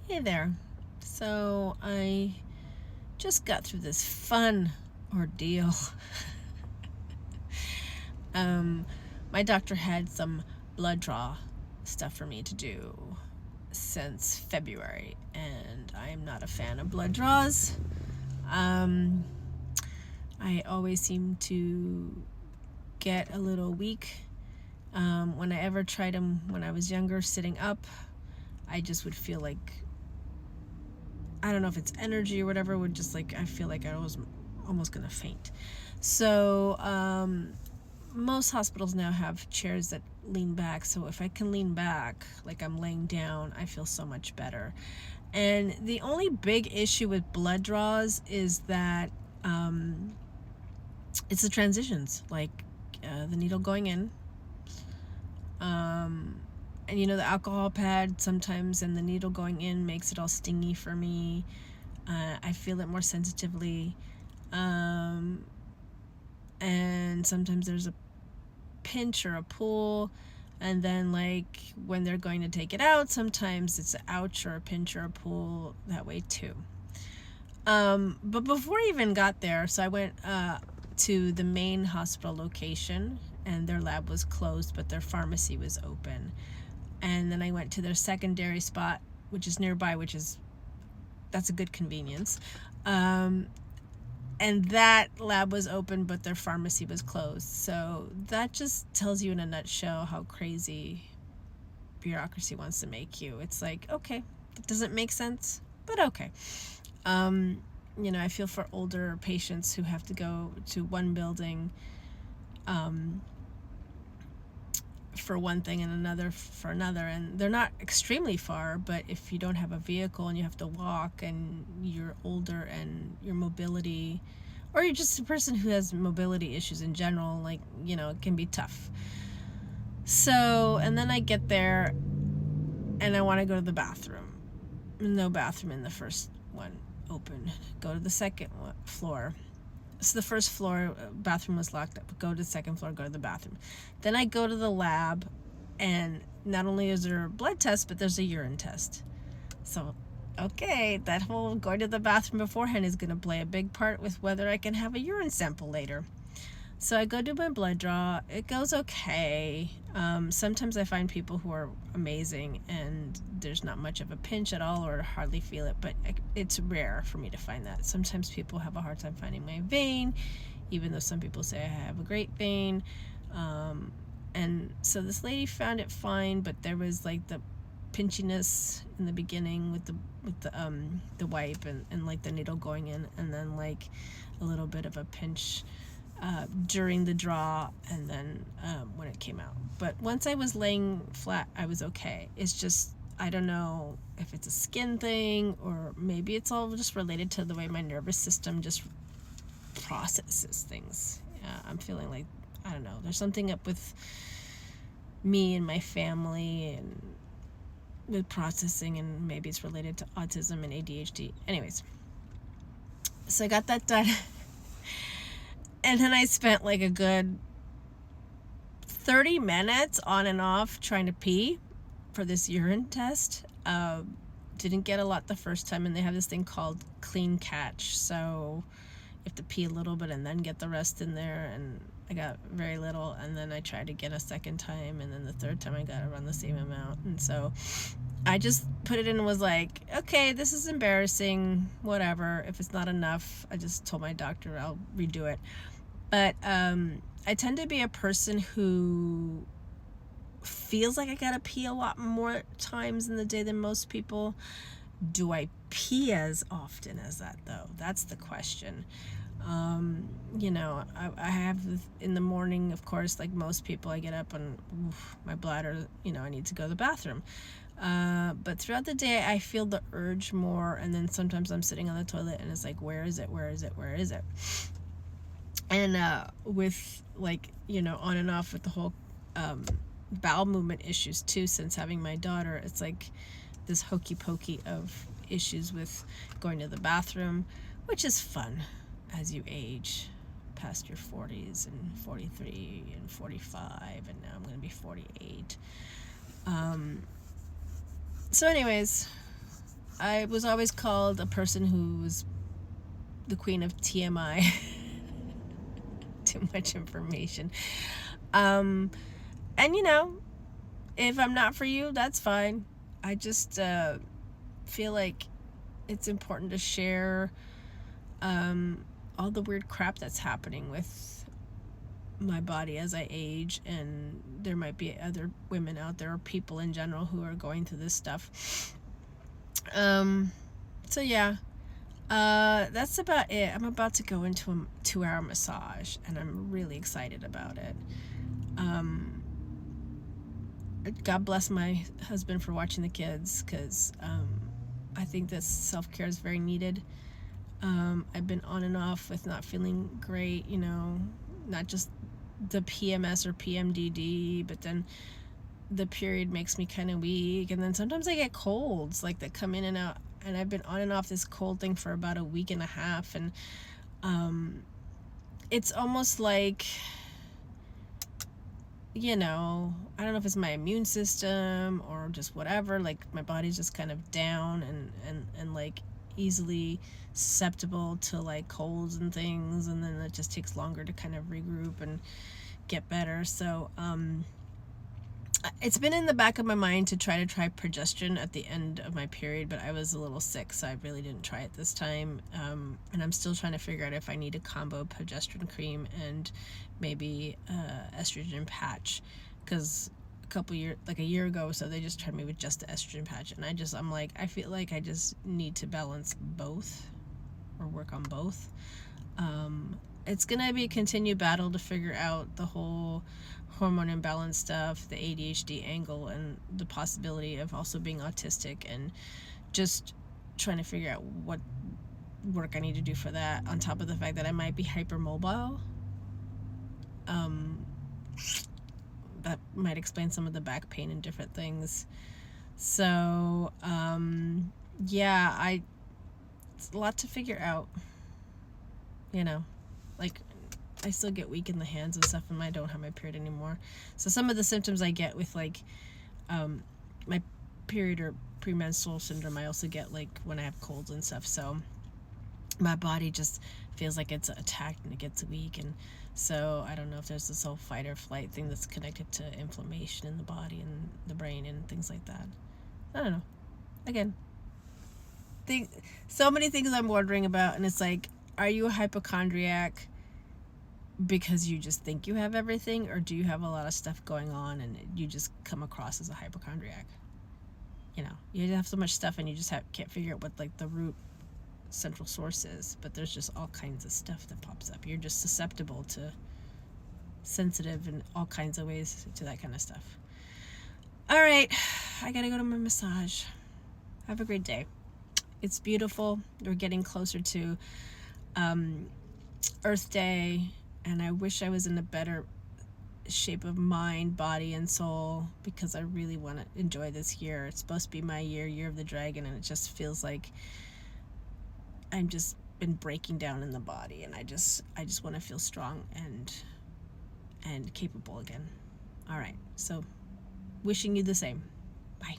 Hey there. So I just got through this fun ordeal. um, my doctor had some blood draw stuff for me to do since February, and I am not a fan of blood draws. Um, I always seem to get a little weak. When I ever tried them when I was younger, sitting up, I just would feel like, I don't know if it's energy or whatever, would just like, I feel like I was almost gonna faint. So most hospitals now have chairs that lean back, so if I can lean back like I'm laying down, I feel so much better. And the only big issue with blood draws is that it's the transitions, like the needle going in, and the alcohol pad sometimes, and the needle going in makes it all stingy for me. I feel it more sensitively. And sometimes there's a pinch or a pull, and then like when they're going to take it out, sometimes it's an ouch or a pinch or a pull that way too. But before I even got there, so I went to the main hospital location, and their lab was closed, but their pharmacy was open. And then I went to their secondary spot, which is nearby, that's a good convenience. And that lab was open, but their pharmacy was closed. So that just tells you in a nutshell how crazy bureaucracy wants to make you. It's like, okay, it doesn't make sense, but okay. I feel for older patients who have to go to one building for one thing and another for another, and they're not extremely far, but if you don't have a vehicle and you have to walk and you're older and your mobility, or you're just a person who has mobility issues in general, like, it can be tough. So, and then I get there and I want to go to the bathroom. No bathroom in the first one open. Go to the second floor. So the first floor bathroom was locked up. Go to the second floor, go to the bathroom. Then I go to the lab, and not only is there a blood test, but there's a urine test. So, okay, that whole going to the bathroom beforehand is going to play a big part with whether I can have a urine sample later. So I go do my blood draw. It goes okay. Sometimes I find people who are amazing and there's not much of a pinch at all or hardly feel it, but it's rare for me to find that. Sometimes people have a hard time finding my vein, even though some people say I have a great vein. And so this lady found it fine, but there was like the pinchiness in the beginning with the wipe and like the needle going in, and then like a little bit of a pinch during the draw, and then when it came out. But once I was laying flat, I was okay. It's just, I don't know if it's a skin thing, or maybe it's all just related to the way my nervous system just processes things. I'm feeling like, I don't know, there's something up with me and my family and with processing, and maybe it's related to autism and ADHD. Anyways, so I got that done. And then I spent like a good 30 minutes on and off trying to pee for this urine test. Didn't get a lot the first time, and they have this thing called clean catch. So you have to pee a little bit and then get the rest in there, and I got very little, and then I tried to get a second time, and then the third time I got around the same amount. And so I just put it in and was like, okay, this is embarrassing, whatever. If it's not enough, I just told my doctor I'll redo it. But I tend to be a person who feels like I gotta pee a lot more times in the day than most people. Do I pee as often as that, though? That's the question. I have in the morning, of course, like most people, I get up and my bladder, I need to go to the bathroom. But throughout the day, I feel the urge more, and then sometimes I'm sitting on the toilet and it's like, where is it? Where is it? Where is it? And with like, on and off with the whole bowel movement issues too, since having my daughter, it's like this hokey pokey of issues with going to the bathroom, which is fun as you age past your 40s and 43 and 45, and now I'm going to be 48. So anyways, I was always called a person who was the queen of TMI. Too much information. And if I'm not for you, that's fine. I just feel like it's important to share all the weird crap that's happening with my body as I age, and there might be other women out there or people in general who are going through this stuff. So yeah, that's about it. I'm about to go into a 2-hour massage, and I'm really excited about it. God bless my husband for watching the kids, because I think this self-care is very needed. I've been on and off with not feeling great, not just the PMS or PMDD, but then the period makes me kind of weak, and then sometimes I get colds like that come in and out, and I've been on and off this cold thing for about a week and a half, and it's almost like, I don't know if it's my immune system or just whatever, like my body's just kind of down and like easily susceptible to like colds and things, and then it just takes longer to kind of regroup and get better. So it's been in the back of my mind to try progesterone at the end of my period, but I was a little sick, so I really didn't try it this time. And I'm still trying to figure out if I need a combo progesterone cream and maybe estrogen patch, because a year ago, so they just tried me with just the estrogen patch, and I'm like, I feel like I just need to balance both or work on both. It's gonna be a continued battle to figure out the whole hormone imbalance stuff, the ADHD angle, and the possibility of also being autistic, and just trying to figure out what work I need to do for that, on top of the fact that I might be hypermobile. That might explain some of the back pain and different things. So yeah, it's a lot to figure out, like I still get weak in the hands and stuff, and I don't have my period anymore. So some of the symptoms I get with like my period or premenstrual syndrome, I also get like when I have colds and stuff. So my body just feels like it's attacked and it gets weak, and so I don't know if there's this whole fight or flight thing that's connected to inflammation in the body and the brain and things like that. I don't know. Again, so many things I'm wondering about, and it's like, are you a hypochondriac because you just think you have everything, or do you have a lot of stuff going on and you just come across as a hypochondriac? You have so much stuff and you just can't figure out what like the root central source is, but there's just all kinds of stuff that pops up. You're just susceptible to, sensitive in all kinds of ways to that kind of stuff. All right, I gotta go to my massage. Have a great day. It's beautiful. We're getting closer to Earth Day, and I wish I was in a better shape of mind, body, and soul, because I really want to enjoy this year. It's supposed to be my year of the dragon, and it just feels like I'm just been breaking down in the body, and I just want to feel strong and capable again. All right, so wishing you the same. Bye.